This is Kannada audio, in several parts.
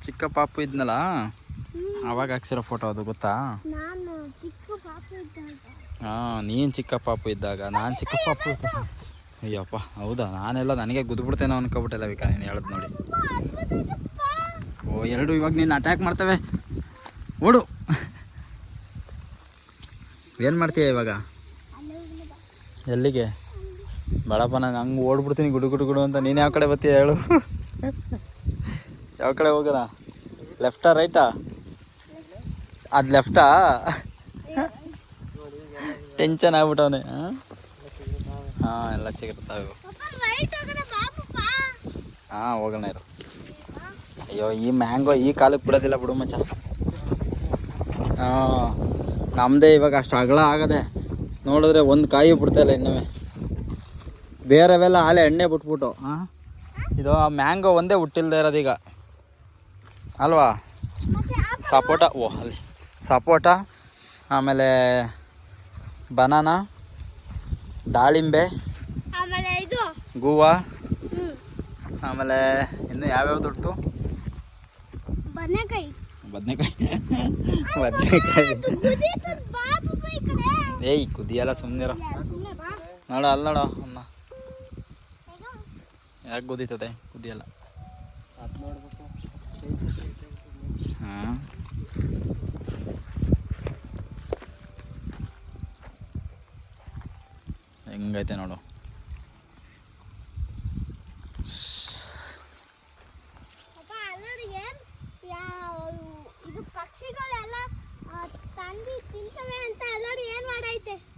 ಚಿಕ್ಕ ಪಾಪು ಇದ್ನಲ್ಲ ಅವಾಗ ಹಾಕ್ಸಿರೋ ಫೋಟೋ ಅದು ಗೊತ್ತಾ? ಹಾಂ, ನೀನು ಚಿಕ್ಕ ಪಾಪು ಇದ್ದಾಗ, ನಾನು ಚಿಕ್ಕ ಪಾಪು ಇದ್ದಾಗ. ಅಯ್ಯಪ್ಪ, ಹೌದಾ? ನಾನೆಲ್ಲ ನನಗೆ ಗುದ್ಬಿಡ್ತೇನೋ ಅನ್ಕೊಬಿಟ್ಟೆಲ್ಲ ವಿಕಾ, ನೀನು ಹೇಳೋದು ನೋಡಿ. ಓ, ಎರಡು ಇವಾಗ ನೀನು ಅಟ್ಯಾಕ್ ಮಾಡ್ತವೆ, ಓಡು. ಏನು ಮಾಡ್ತೀಯ ಇವಾಗ? ಎಲ್ಲಿಗೆ? ಬೇಡಪ್ಪ, ನಾನು ಹಂಗೆ ಓಡ್ಬಿಡ್ತೀನಿ ಗುಡು ಗುಡು ಗುಡು ಅಂತ. ನೀನು ಯಾವ ಕಡೆ ಬರ್ತೀಯ ಹೇಳು? ಯಾವ ಕಡೆ ಹೋಗೋಣ? ಲೆಫ್ಟಾ ರೈಟಾ? ಅದು ಲೆಫ್ಟಾ? ಟೆನ್ಷನ್ ಆಗ್ಬಿಟ್ಟವನೆ. ಹಾಂ, ಎಲ್ಲ ಸಿಗುತ್ತಾವೆ. ಹಾಂ, ಹೋಗೋಣ ಇರು. ಅಯ್ಯೋ, ಈ ಮ್ಯಾಂಗೋ ಈ ಕಾಲಕ್ಕೆ ಬಿಡೋದಿಲ್ಲ ಬಿಡು ಮಚ್ಚ. ಹಾಂ, ನಮ್ಮದೇ ಇವಾಗ ಅಷ್ಟು ಅಗಲ ಆಗದೆ ನೋಡಿದ್ರೆ ಒಂದು ಕಾಯಿ ಬಿಡ್ತಾಯಿಲ್ಲ ಇನ್ನೂ. ಬೇರೆವೆಲ್ಲ ಆಲೆ ಎಣ್ಣೆ ಬಿಟ್ಬಿಟ್ಟು. ಹಾಂ, ಇದು ಮ್ಯಾಂಗೋ ಒಂದೇ ಹುಟ್ಟಿಲ್ದೇ ಇರೋದೀಗ ಅಲ್ವಾ? ಸಪೋಟ, ಓ ಅಲ್ಲಿ ಸಪೋಟ, ಆಮೇಲೆ ಬನಾನಾ, ದಾಳಿಂಬೆ, ಗೂವಾ, ಆಮೇಲೆ ಇನ್ನು ಯಾವ್ಯಾವ್ದು ಉಂಟು? ಬದನೆಕಾಯಿ. ಏಯ್, ಕುದಿಯಲ್ಲ, ಸುಮ್ಮನಿರೋ. ನೋಡ ಅಲ್ಲಿ ನೋಡ ಅನ್ನ, ಯಾಕೆ ಕುದೀತದೆ? ಕುದಿಯಲ್ಲ. ಹಾಂ, ಹೆಂಗೈತೆ ನೋಡು.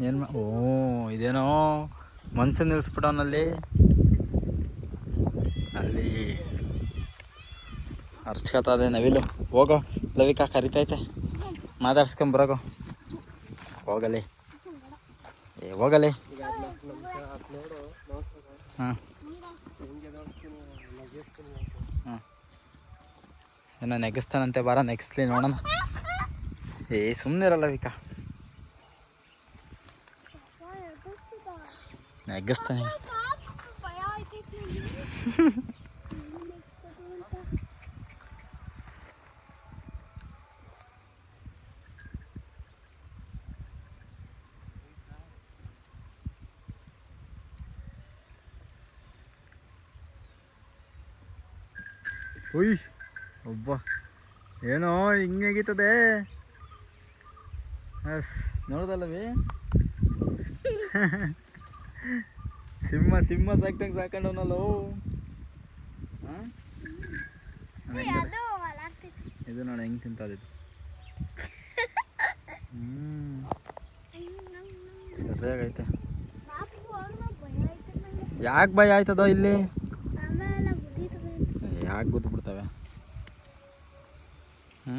ಏನು? ಓ, ಇದೇನೋ ಮನ್ಸು ನಿಲ್ಲಿಸ್ಬಿಟ್ಟವನಲ್ಲಿ. ಅಲ್ಲಿ ಅರ್ಚ್ಕತ್ತದೆ ನವಿಲು. ಹೋಗೋ ಲವಿಕಾ, ಕರಿತೈತೆ, ಮಾತಾಡ್ಸ್ಕೊಂಬರೋಗೋ. ಹೋಗಲಿ, ಏ ಹೋಗಲಿ. ಹಾಂ ಹಾಂ, ಏನೋ ನೆಗೆಸ್ತಾನಂತೆ, ಬಾರ ನೆಗೆಸ್ಲಿ ನೋಡೋಣ. ಏ ಸುಮ್ಮನಿರಲ್ಲ ವಿಕಾ, ನೆಗೆಸ್ತಾನೆ. ಉಯ್ ಒಬ್ಬ, ಏನೋ ಹಿಂಗೀತದೆ. ಎಸ್, ನೋಡ್ದಲ್ಲವೇ? ಸಿಂಹ ಸಾಕೊಂಡವನಲ್ಲೋ. ಹಾಂ, ಇದು ನೋಡಿ ಹೆಂಗೆ ತಿಂತದಿದ್ದು. ಸರಿಯಾಗೈತೆ. ಯಾಕೆ ಭಯ ಆಯ್ತದೋ ಇಲ್ಲಿ? ಯಾಕೆ ಗೊತ್ತು ಬಿಡ್ತವೆ? ಹ್ಞೂ